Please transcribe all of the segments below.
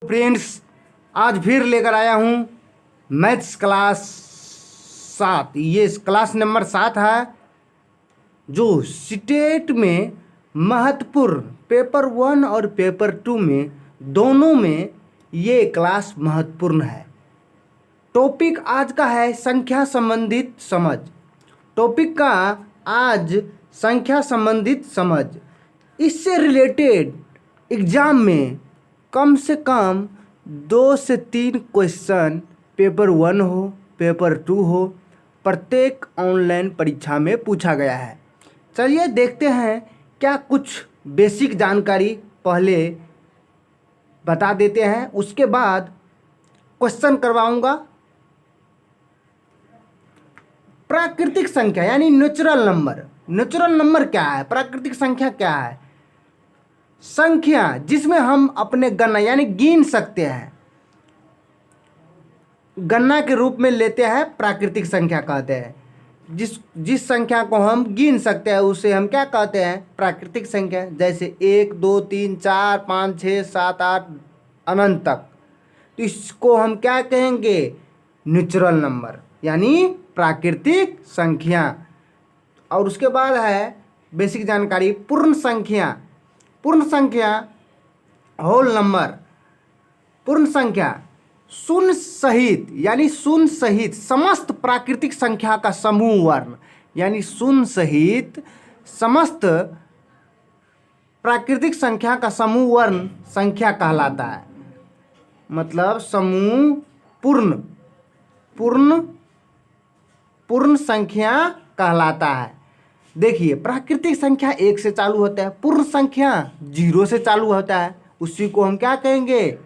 Friends, आज फिर लेकर आया हूँ मैथ्स क्लास 7। ये क्लास नंबर 7 है, जो स्टेट में महत्वपूर्ण पेपर 1 और पेपर 2 में दोनों में ये क्लास महत्वपूर्ण है। टॉपिक आज का है संख्या संबंधित समझ। टॉपिक का आज संख्या संबंधित समझ। इससे रिलेटेड एग्ज़ाम में कम से कम 2 से 3 क्वेश्चन पेपर 1 हो पेपर 2 हो, प्रत्येक ऑनलाइन परीक्षा में पूछा गया है। चलिए देखते हैं, क्या कुछ बेसिक जानकारी पहले बता देते हैं, उसके बाद क्वेश्चन करवाऊंगा। प्राकृतिक संख्या यानी नेचुरल नंबर। नेचुरल नंबर क्या है, प्राकृतिक संख्या क्या है? संख्या जिसमें हम अपने गणना यानी गिन सकते हैं, गणना के रूप में लेते हैं, प्राकृतिक संख्या कहते हैं। जिस संख्या को हम गिन सकते हैं उसे हम क्या कहते हैं? प्राकृतिक संख्या। जैसे 1 2 3 4 5 6 7 8 अनंत तक, तो इसको हम क्या कहेंगे? नेचुरल नंबर यानी प्राकृतिक संख्या। और उसके बाद है बेसिक जानकारी पूर्ण संख्या। पूर्ण संख्या होल नंबर। पूर्ण संख्या शून्य सहित यानी शून्य सहित समस्त प्राकृतिक संख्या का समूह वर्ण, यानी शून्य सहित समस्त प्राकृतिक संख्या का समूह वर्ण संख्या कहलाता है। मतलब समूह पूर्ण पूर्ण पूर्ण संख्या कहलाता है। देखिए, प्राकृतिक संख्या 1 से चालू होता है, पूर्ण संख्या 0 से चालू होता है, उसी को हम क्या कहेंगे?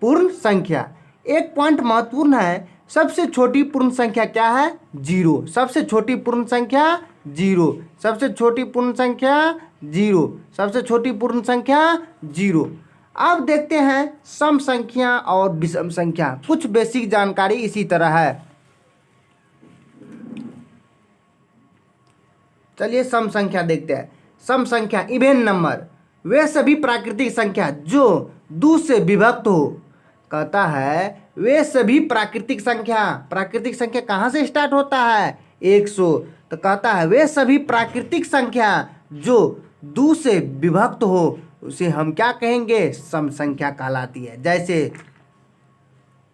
पूर्ण संख्या। एक पॉइंट महत्वपूर्ण है, सबसे छोटी पूर्ण संख्या क्या है? 0। सबसे छोटी पूर्ण संख्या 0। सबसे छोटी पूर्ण संख्या 0। सबसे छोटी पूर्ण संख्या 0। अब देखते हैं सम संख्या और विषम संख्या। कुछ बेसिक जानकारी इसी तरह है। चलिए सम संख्या देखते हैं। सम संख्या इवेन नंबर, वे सभी प्राकृतिक संख्या जो 2 से विभक्त हो। कहता है वे सभी प्राकृतिक संख्या। प्राकृतिक संख्या कहाँ से स्टार्ट होता है? 100। तो कहता है वे सभी प्राकृतिक संख्या जो 2 से विभक्त हो, उसे हम क्या कहेंगे? सम संख्या कहलाती है। जैसे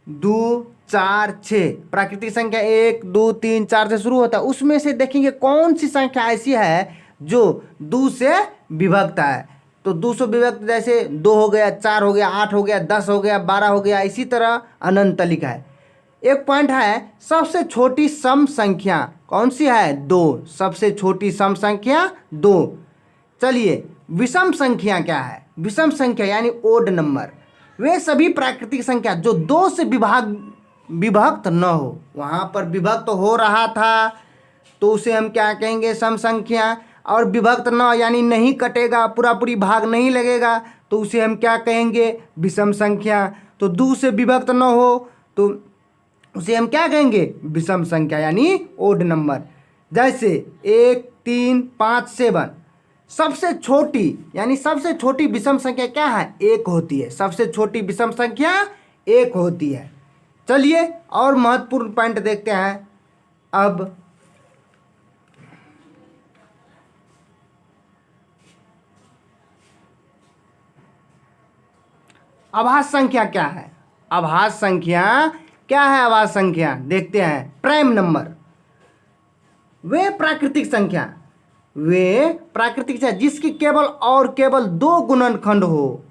2 4 6 प्राकृतिक संख्या 1 2 3 4 से शुरू होता है। उसमें से देखेंगे कौन सी संख्या ऐसी है जो 2 से विभक्त है। तो 2 से विभक्त जैसे 2 हो गया, 4 हो गया, 8 हो गया, 10 हो गया, 12 हो गया, इसी तरह अनंत लिखा है। एक पॉइंट है, सबसे छोटी सम संख्या कौन सी है? 2। सबसे छोटी सम संख्या 2। चलिए विषम संख्या क्या है? विषम संख्या यानी ओड नंबर, वे सभी प्राकृतिक संख्या जो 2 से विभक्त न हो। वहाँ पर विभक्त हो रहा था तो उसे हम क्या कहेंगे? सम संख्या। और विभक्त न यानी नहीं कटेगा, पूरा पूरी भाग नहीं लगेगा, तो उसे हम क्या कहेंगे? विषम संख्या। तो 2 से विभक्त न हो तो उसे हम क्या कहेंगे? विषम संख्या यानी ओड नंबर। जैसे 1 3 5 7, सबसे छोटी यानी सबसे छोटी विषम संख्या क्या है? 1 होती है। सबसे छोटी विषम संख्या 1 होती है। चलिए और महत्वपूर्ण पॉइंट देखते हैं। अब अभाज्य संख्या क्या है? अभाज्य संख्या क्या है? अभाज्य संख्या देखते हैं। प्राइम नंबर, वे प्राकृतिक संख्या जिसकी केवल और केवल 2 गुणनखंड हो,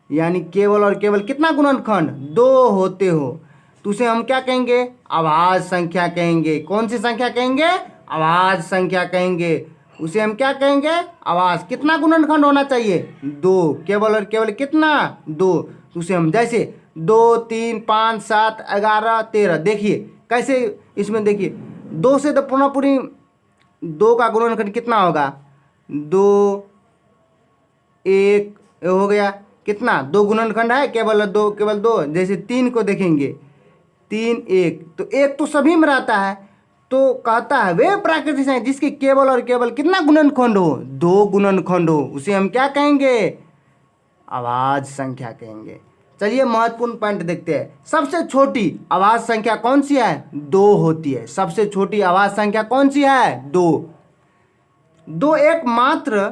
यानी केवल और केवल कितना गुणनखंड? 2 होते हो, तो उसे हम क्या कहेंगे? अभाज्य संख्या कहेंगे। कौन सी संख्या कहेंगे? अभाज्य संख्या कहेंगे। उसे हम क्या कहेंगे? अभाज्य। कितना गुणनखंड होना चाहिए? 2। केवल और केवल कितना? 2। उसे हम जैसे 2 3 5 7 11 13, देखिए कैसे इसमें देखिए 2 से तो पूरा पूरी 2 का गुणनखंड कितना होगा? 2 1 हो गया। कितना? 2 गुणनखंड है, केवल 2। जैसे 3 को देखेंगे, 3 1, तो 1 तो सभी में रहता है। तो कहता है वे प्राकृतिक संख्या जिसके केवल और केवल कितना गुणनखंड हो? 2 गुणनखंड हो, उसे हम क्या कहेंगे? अभाज्य संख्या कहेंगे। चलिए महत्वपूर्ण पॉइंट देखते हैं। सबसे छोटी अभाज्य संख्या कौन सी है? 2 होती है। सबसे छोटी अभाज्य संख्या कौन सी है? 2। 2 एकमात्र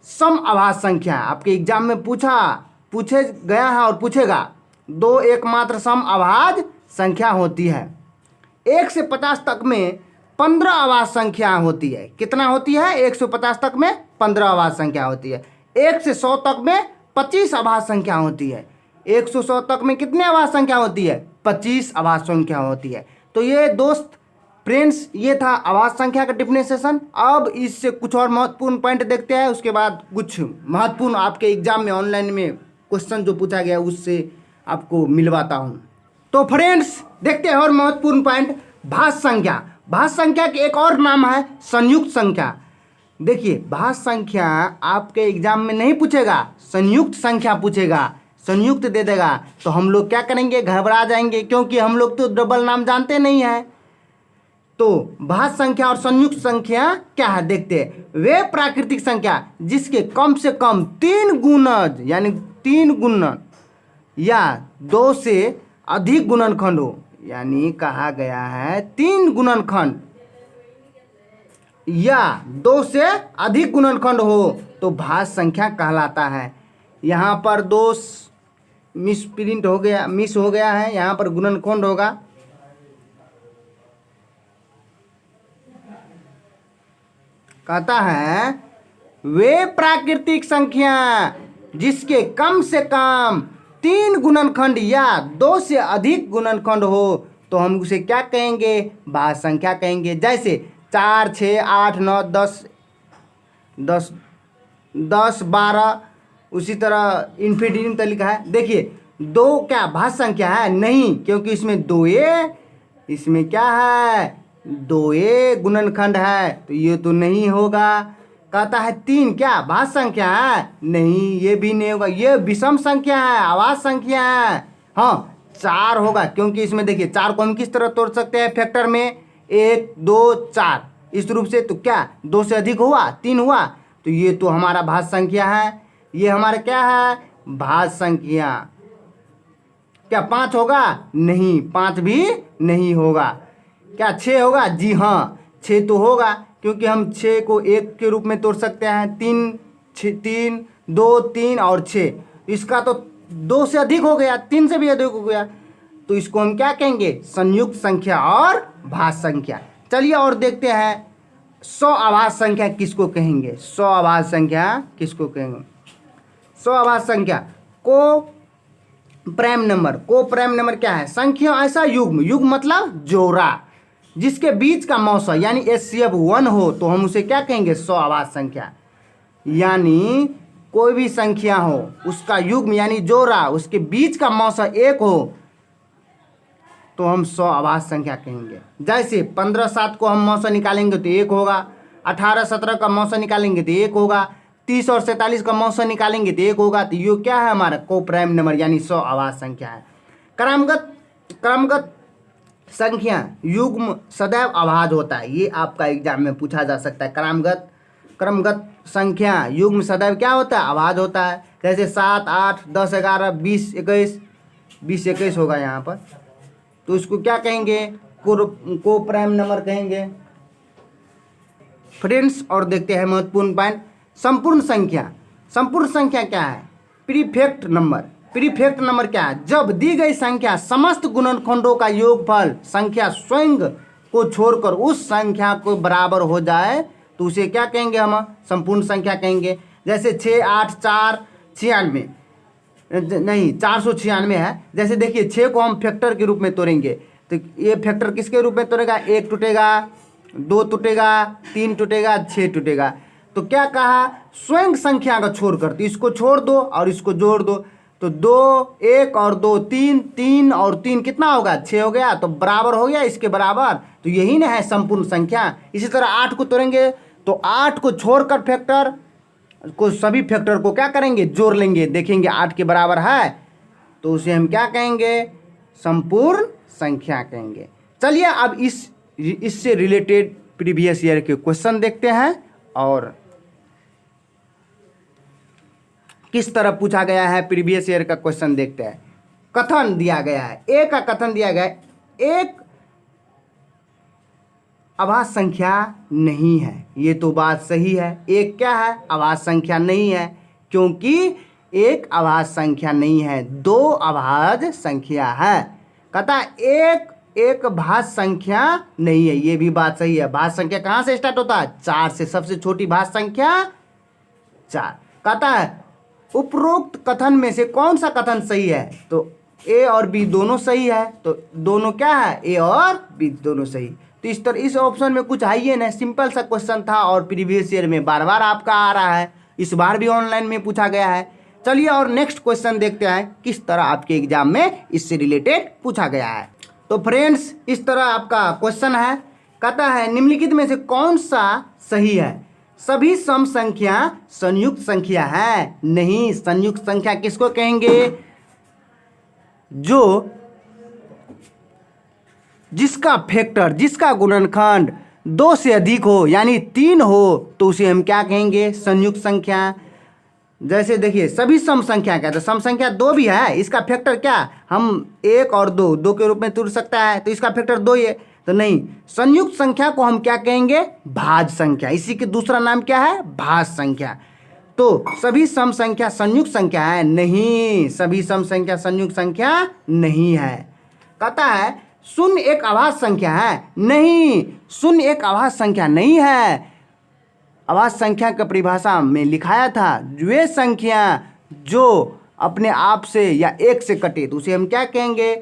सम अभाज्य संख्या है। आपके एग्जाम में पूछे गया है और पूछेगा। 2 एकमात्र सम अभाज्य संख्या होती है। 1 से 50 तक में 15 अभाज्य संख्या होती है। कितना होती है? 1 से 50 तक में 15 अभाज्य संख्या होती है। 1 से 100 तक में 25 अभाज्य संख्या होती है। 1 से 100 तक में कितने अभाज्य संख्या होती है? 25 अभाज्य संख्या होती है। तो ये दोस्त फ्रेंड्स, ये था अभाज्य संख्या का डिफरेंशिएशन। अब इससे कुछ और महत्वपूर्ण पॉइंट देखते हैं, उसके बाद कुछ महत्वपूर्ण आपके एग्जाम में ऑनलाइन में क्वेश्चन जो पूछा गया उससे आपको मिलवाता हूँ। तो फ्रेंड्स देखते हैं और महत्वपूर्ण पॉइंट, भाज्य संख्या। भाज्य संख्या के एक और नाम है संयुक्त संख्या। देखिए, भाज्य संख्या आपके एग्जाम में नहीं पूछेगा, संयुक्त संख्या पूछेगा, संयुक्त दे देगा। तो हम लोग क्या करेंगे? घबरा जाएंगे, क्योंकि हम लोग तो डबल नाम जानते नहीं हैं। तो भाज्य संख्या और संयुक्त संख्या क्या है देखते हैं। वे प्राकृतिक संख्या जिसके कम से कम 3 गुणज यानी 3 गुणन या 2 से अधिक गुणनखंड हो, यानी कहा गया है 3 गुणनखंड या 2 से अधिक गुणनखंड हो तो भाज्य संख्या कहलाता है। यहाँ पर 2 मिस हो गया है, यहाँ पर गुणनखंड होगा। कहता है वे प्राकृतिक संख्या जिसके कम से कम 3 गुणनखंड या 2 से अधिक गुणनखंड हो तो हम उसे क्या कहेंगे? भाज्य संख्या कहेंगे। जैसे 4, 6, 8, 9, 10, 12, उसी तरह इन्फिनिटी तक लिखा है। देखिए 2 क्या भाज्य संख्या है? नहीं, क्योंकि इसमें 2a, इसमें क्या है? 2a गुणनखंड है, तो ये तो नहीं होगा। कहता है 3 क्या भाज्य संख्या है? नहीं, ये भी नहीं होगा, ये विषम संख्या है, अभाज्य संख्या है। हाँ, 4 होगा, क्योंकि इसमें देखिए 4 को हम किस तरह तोड़ सकते हैं फैक्टर में? 1, 2, 4 इस रूप से। तो क्या 2 से अधिक हुआ? 3 हुआ, तो ये तो हमारा भाज्य संख्या है। ये हमारा क्या है? भाज्य संख्या। क्या 5 होगा? नहीं, 5 भी नहीं होगा। क्या 6 होगा? जी हाँ, 6 तो होगा, क्योंकि हम 6 को 1 के रूप में तोड़ सकते हैं। 3, 2, 3 और 6, इसका तो 2 से अधिक हो गया, 3 से भी अधिक हो गया, तो इसको हम क्या कहेंगे? संयुक्त संख्या और भाज्य संख्या। चलिए और देखते हैं 100 अभाज्य संख्या किसको कहेंगे? 100 अभाज्य संख्या किसको कहेंगे? 100 अभाज्य संख्या को प्राइम नंबर क्या है? संख्या ऐसा युग्म मतलब जोड़ा जिसके बीच का मौसा यानी HCF 1 हो तो हम उसे क्या कहेंगे? 100 अभाज्य संख्या। यानी कोई भी संख्या हो उसका युग्म यानी जोड़ा, उसके बीच का मौसा 1 हो तो हम 100 अभाज्य संख्या कहेंगे। जैसे 15, 7 को हम मौसा निकालेंगे तो 1 होगा, 18, 17 का मौसा निकालेंगे तो 1 होगा, 30 और 47 का मौसा निकालेंगे तो 1 होगा। तो ये क्या है? हमारा को प्राइम नंबर यानी 100 अभाज्य संख्या है। क्रमगत संख्या युग्म सदैव अभाज्य होता है। ये आपका एग्जाम में पूछा जा सकता है। क्रमगत संख्या युग्म सदैव क्या होता है? अभाज्य होता है। जैसे 7, 8, 10, 11, 20, 21 होगा यहाँ पर, तो इसको क्या कहेंगे? को प्राइम नंबर कहेंगे फ्रेंड्स। और देखते हैं महत्वपूर्ण पॉइंट, संपूर्ण संख्या क्या है? प्रीफेक्ट नंबर क्या है? जब दी गई संख्या समस्त गुणनखंडों का योगफल संख्या स्वयं को छोड़कर उस संख्या को बराबर हो जाए तो उसे क्या कहेंगे? हम संपूर्ण संख्या कहेंगे। जैसे 6, 8, 4, 96 नहीं 496 है। जैसे देखिए 6 को हम फैक्टर के रूप में तोड़ेंगे तो ये फैक्टर किसके रूप में तोड़ेगा? 1 टूटेगा, 2 टूटेगा, 3 टूटेगा, 6 टूटेगा। तो क्या कहा? स्वयं संख्या का छोड़कर, तो इसको छोड़ दो और इसको जोड़ दो, तो 2, 1 और 2 3, 3 और 3 कितना होगा? 6 हो गया, तो बराबर हो गया इसके बराबर। तो यही ना है संपूर्ण संख्या। इसी तरह 8 को तोड़ेंगे तो 8 को छोड़कर फैक्टर को, सभी फैक्टर को क्या करेंगे? जोड़ लेंगे, देखेंगे 8 के बराबर है तो उसे हम क्या कहेंगे? संपूर्ण संख्या कहेंगे। चलिए अब इससे रिलेटेड प्रीवियस ईयर के क्वेश्चन देखते हैं और किस तरह पूछा गया है प्रीवियस ईयर का क्वेश्चन देखते हैं। कथन दिया गया है, ए का कथन दिया गया है, एक अभाज्य संख्या नहीं है। ये तो बात सही है। एक क्या है? अभाज्य संख्या नहीं है, क्योंकि एक अभाज्य संख्या नहीं है, दो अभाज्य संख्या है। कहता एक भाज्य संख्या नहीं है, ये भी बात सही है। भाज्य संख्या कहाँ से स्टार्ट होता है? 4 से। सबसे छोटी भाज्य संख्या 4। कहता है उपरोक्त कथन में से कौन सा कथन सही है? तो ए और बी दोनों सही है, तो दोनों क्या है? ए और बी दोनों सही। तो इस तरह इस ऑप्शन में कुछ है ही नहीं, सिंपल सा क्वेश्चन था और प्रीवियस ईयर में बार बार आपका आ रहा है, इस बार भी ऑनलाइन में पूछा गया है। चलिए और नेक्स्ट क्वेश्चन देखते हैं किस तरह आपके एग्जाम में इससे रिलेटेड पूछा गया है। तो फ्रेंड्स इस तरह आपका क्वेश्चन है। कहता है निम्नलिखित में से कौन सा सही है? सभी सम संख्या संयुक्त संख्या है। नहीं, संयुक्त संख्या किसको कहेंगे? जो जिसका फैक्टर, जिसका गुणनखंड 2 से अधिक हो यानी 3 हो, तो उसे हम क्या कहेंगे? संयुक्त संख्या। जैसे देखिए सभी सम संख्या का, तो सम संख्या 2 भी है, इसका फैक्टर क्या? हम 1 और 2 के रूप में तुड़ सकता है, तो इसका फैक्टर 2 ही है। तो नहीं, संयुक्त संख्या को हम क्या कहेंगे? भाज्य संख्या। इसी के दूसरा नाम क्या है? भाज्य संख्या। तो सभी सम संख्या संयुक्त संख्या है? नहीं, सभी सम संख्या संयुक्त संख्या नहीं है। कहता है शून्य एक अभाज्य संख्या है। नहीं, शून्य एक अभाज्य संख्या नहीं है। अभाज्य संख्या का परिभाषा में लिखाया था, वे संख्या जो अपने आप से या एक से कटे, तो उसे हम क्या कहेंगे?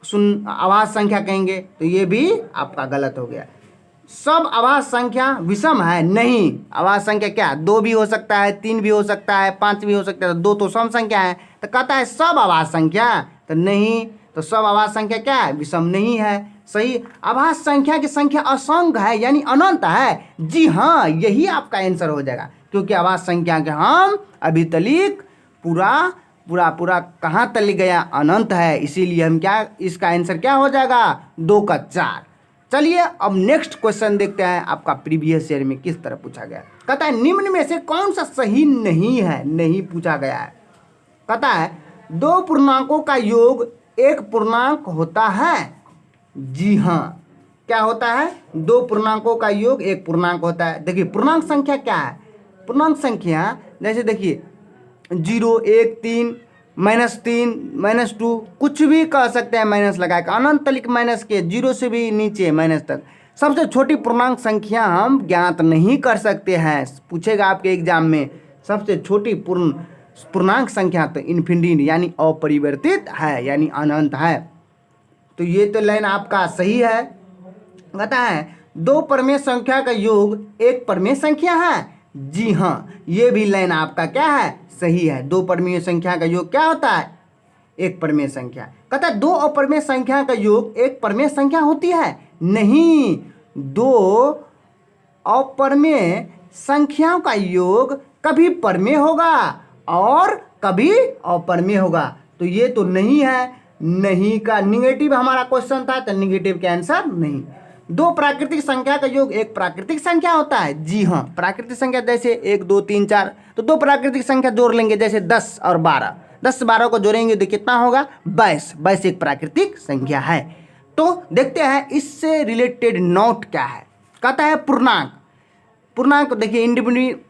शून्य अभाज्य संख्या कहेंगे। तो ये भी आपका गलत हो गया। सब अभाज्य संख्या विषम है? नहीं, अभाज्य संख्या क्या? 2 भी हो सकता है, 3 भी हो सकता है, 5 भी हो सकता है, 2 तो सम संख्या है। तो कहता है सब अभाज्य संख्या, तो नहीं, तो सब अभाज्य संख्या क्या है? विषम नहीं है। सही, अभाज्य संख्या की संख्या असंख्य है यानी अनंत है। जी हाँ, यही आपका आंसर हो जाएगा, क्योंकि अभाज्य संख्या के हम अभी तलिक पूरा कहाँ तलिक गया? अनंत है। इसीलिए हम क्या, इसका आंसर क्या हो जाएगा? 2 का 4। चलिए अब नेक्स्ट क्वेश्चन देखते हैं आपका प्रीवियस ईयर में किस तरह पूछा गया। कहता है निम्न में से कौन सा सही नहीं है? नहीं पूछा गया है। कहता है 2 पूर्णांकों का योग एक पूर्णांक होता है। जी हाँ, क्या होता है? 2 पूर्णांकों का योग एक पूर्णांक होता है। देखिए पूर्णांक संख्या क्या है? पूर्णांक संख्या जैसे देखिए 0, 1, 3, -3, -2, कुछ भी कह सकते हैं माइनस लगा के, अनंत तलिक माइनस के, 0 से भी नीचे माइनस तक। सबसे छोटी पूर्णांक संख्या हम ज्ञात नहीं कर सकते हैं। पूछेगा आपके एग्जाम में सबसे छोटी पूर्णांक संख्या, तो इन्फिनिटी यानी अपरिवर्तित है यानी अनंत है। तो ये तो लाइन आपका सही है। कहता है 2 परमेय संख्या का योग एक परमेय संख्या है। जी हाँ, ये भी लाइन आपका क्या है? सही है। 2 परमेय संख्या का योग क्या होता है? एक परमेय संख्या। कहता है 2 अपरमेय संख्या का योग एक परमेय संख्या होती है। नहीं, 2 अपरमेय संख्याओं का योग कभी परमेय होगा और कभी अपरमेय होगा। तो ये तो नहीं है। नहीं का निगेटिव हमारा क्वेश्चन था, तो निगेटिव के आंसर नहीं। 2 प्राकृतिक संख्या का योग एक प्राकृतिक संख्या होता है। जी हाँ, प्राकृतिक संख्या जैसे 1, 2, 3, 4, तो 2 प्राकृतिक संख्या जोड़ लेंगे, जैसे 10 और 12। 10 से 12 को जोड़ेंगे तो कितना होगा? 22। 22 एक प्राकृतिक संख्या है। तो देखते हैं इससे रिलेटेड नोट क्या है। कहता है पूर्णांक। पूर्णांक देखिए इंडिपेंडेंट,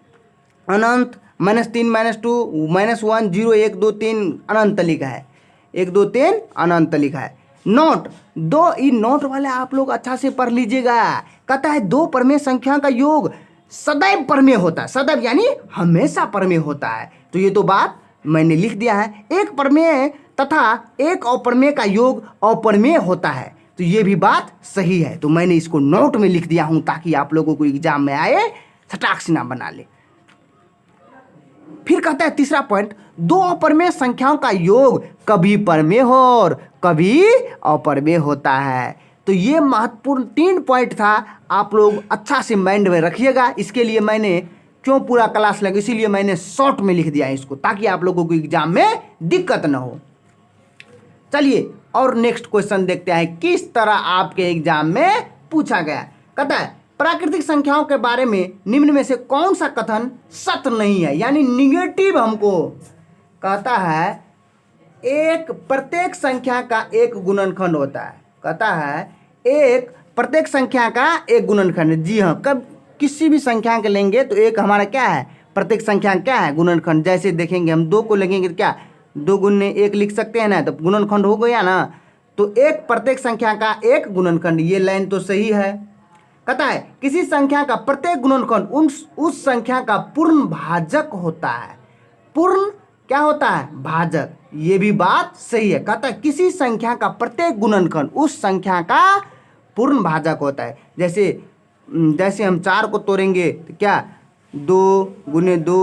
अनंत, -3, -2, -1, 0, 1, 2, 3 अनंत लिखा है, 1, 2, 3 अनंत लिखा है। नोट 2, इन नोट वाले आप लोग अच्छा से पढ़ लीजिएगा। कहता है 2 परमेय संख्या का योग सदैव परमेय होता है। सदैव यानी हमेशा परमेय होता है। तो ये तो बात मैंने लिख दिया है। एक परमेय तथा एक अपरमेय का योग अपरमेय होता है। तो ये भी बात सही है। तो मैंने इसको नोट में लिख दिया हूं ताकि आप लोगों को एग्जाम में आए सटाक से ना बना ले। फिर कहता है तीसरा पॉइंट, 2 अपरमेय संख्याओं का योग कभी परमेय हो और कभी अपरमेय होता है। तो ये महत्वपूर्ण 3 पॉइंट था, आप लोग अच्छा से माइंड में रखिएगा। इसके लिए मैंने क्यों पूरा क्लास लगा, इसीलिए मैंने शॉर्ट में लिख दिया है इसको, ताकि आप लोगों को एग्जाम में दिक्कत ना हो। चलिए और नेक्स्ट क्वेश्चन देखते हैं किस तरह आपके एग्जाम में पूछा गया। कहता है प्राकृतिक संख्याओं के बारे में निम्न में से कौन सा कथन सत्य नहीं है, यानी निगेटिव हमको कहता है एक प्रत्येक संख्या का एक गुणनखंड होता है। कहता है एक प्रत्येक संख्या का एक गुणनखंड। जी हाँ, कब किसी भी संख्या के लेंगे तो एक हमारा क्या है, प्रत्येक संख्या क्या है, गुणनखंड। जैसे देखेंगे हम 2 को लेंगे तो क्या 2 गुने 1 लिख सकते हैं ना, तो गुणनखंड हो गया ना। तो एक प्रत्येक संख्या का एक गुणनखंड, ये लाइन तो सही है। कहता है किसी संख्या का प्रत्येक गुणनखंड उस संख्या का पूर्ण भाजक होता है। पूर्ण क्या होता है, भाजक। ये भी बात सही है। कहता है किसी संख्या का प्रत्येक गुणनखंड उस संख्या का पूर्ण भाजक होता है। जैसे हम 4 को तोड़ेंगे तो क्या 2 गुने 2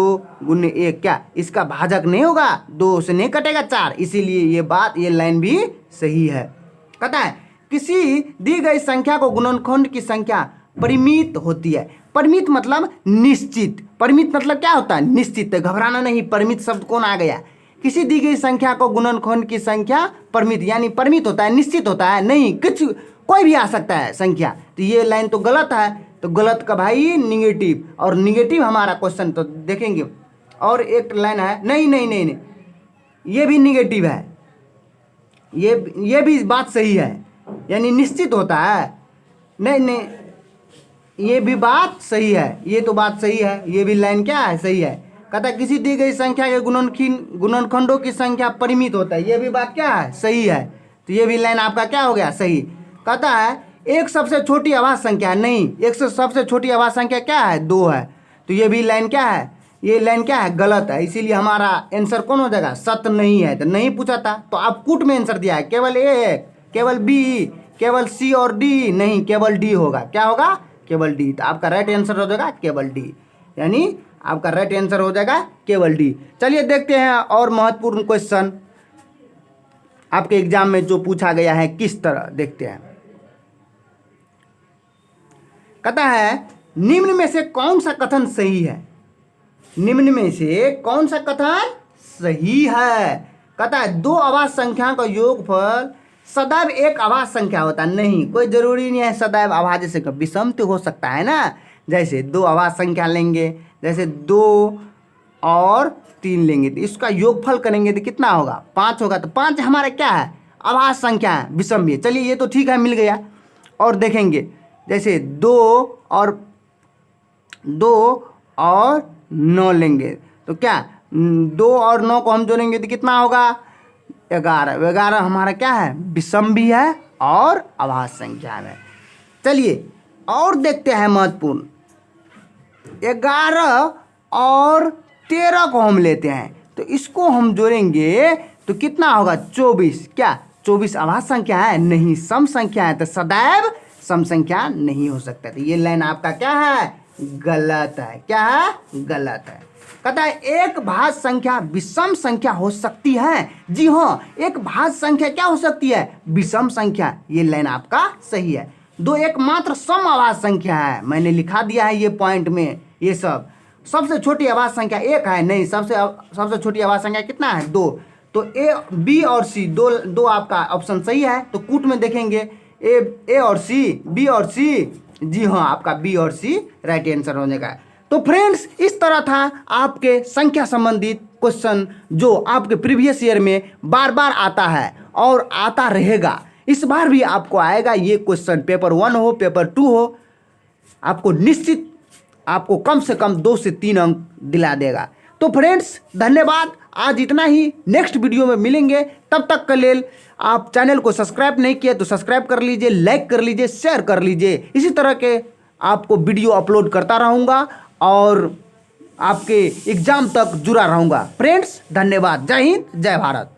गुने 1 क्या इसका भाजक नहीं होगा, 2 से नहीं कटेगा 4। इसीलिए ये लाइन भी सही है। कहता है किसी दी गई संख्या को गुणनखंड की संख्या परिमित होती है। परिमित मतलब निश्चित। परिमित मतलब क्या होता है, निश्चित। घबराना नहीं, परिमित शब्द कौन आ गया। किसी दी गई संख्या को गुणनखंड की संख्या परिमित, यानी परिमित होता है, निश्चित होता है, नहीं कुछ कोई भी आ सकता है संख्या। तो ये लाइन तो गलत है। तो गलत का भाई निगेटिव, और निगेटिव हमारा क्वेश्चन तो देखेंगे। और एक लाइन है, नहीं, ये भी निगेटिव है। ये भी बात सही है, यानी निश्चित होता है। नहीं, ये भी बात सही है, ये तो बात सही है। ये भी लाइन क्या है, सही है। कहता है किसी दी गई संख्या के गुणनखंडों की संख्या परिमित होता है। ये भी बात क्या है, सही है। तो ये भी लाइन आपका क्या हो गया, सही। कहता है एक सबसे छोटी अभाज्य संख्या है, नहीं, एक सबसे छोटी अभाज्य संख्या क्या है, 2 है। तो ये भी लाइन क्या है, ये लाइन क्या है, गलत है। इसीलिए हमारा आंसर कौन हो जाएगा, सत्य नहीं है। तो नहीं पूछा था तो आप कूट में आंसर दिया है, केवल ए, केवल बी, केवल सी और डी, नहीं केवल डी होगा। क्या होगा, केवल डी। तो आपका राइट आंसर हो जाएगा केवल डी, यानी आपका राइट आंसर हो जाएगा केवल डी। चलिए देखते हैं और महत्वपूर्ण क्वेश्चन आपके एग्जाम में जो पूछा गया है किस तरह, देखते हैं। कहता है निम्न में से कौन सा कथन सही है। निम्न में से कौन सा कथन सही है। कहता है 2 अभाज्य संख्या का योगफल सदैव एक अभाज्य संख्या होता है। नहीं, कोई जरूरी नहीं है सदैव अभाज्य संख्या, विषम तो हो सकता है ना। जैसे 2 अभाज्य संख्या लेंगे, जैसे 2 और 3 लेंगे तो इसका योगफल करेंगे तो कितना होगा, 5 होगा। तो 5 हमारा क्या है, अभाज्य संख्या है, विषम भी है। चलिए ये तो ठीक है, मिल गया। और देखेंगे जैसे 2 और 9 लेंगे तो क्या 2 और 9 को हम जोड़ेंगे तो कितना होगा, 11। 11 हमारा क्या है, विषम भी है और अभाज्य संख्या है। चलिए और देखते हैं महत्वपूर्ण, 11 और 13 को हम लेते हैं तो इसको हम जोड़ेंगे तो कितना होगा, 24। क्या 24 अभाज्य संख्या है, नहीं सम संख्या है। तो सदैव सम संख्या नहीं हो सकता। तो ये लाइन आपका क्या है, गलत है। क्या है, गलत है। कहता है एक भाज्य संख्या विषम संख्या हो सकती है। जी हाँ, एक भाज्य संख्या क्या हो सकती है, विषम संख्या। ये लाइन आपका सही है। 2 एकमात्र सम अभाज्य संख्या है, मैंने लिखा दिया है ये पॉइंट में। ये सब सबसे छोटी अभाज्य संख्या 1 है, नहीं सबसे छोटी अभाज्य संख्या कितना है, 2। तो ए, बी और सी दो आपका ऑप्शन सही है। तो कूट में देखेंगे ए और सी, बी और सी। जी हाँ, आपका बी और सी राइट आंसर होने का है। तो फ्रेंड्स इस तरह था आपके संख्या संबंधित क्वेश्चन जो आपके प्रीवियस ईयर में बार बार आता है और आता रहेगा। इस बार भी आपको आएगा ये क्वेश्चन, पेपर 1 हो पेपर 2 हो, आपको निश्चित आपको कम से कम 2 से 3 अंक दिला देगा। तो फ्रेंड्स धन्यवाद, आज इतना ही। नेक्स्ट वीडियो में मिलेंगे, तब तक के लिए आप चैनल को सब्सक्राइब नहीं किया तो सब्सक्राइब कर लीजिए, लाइक कर लीजिए, शेयर कर लीजिए। इसी तरह के आपको वीडियो अपलोड करता रहूँगा और आपके एग्जाम तक जुड़ा रहूँगा। फ्रेंड्स धन्यवाद, जय हिंद, जय भारत।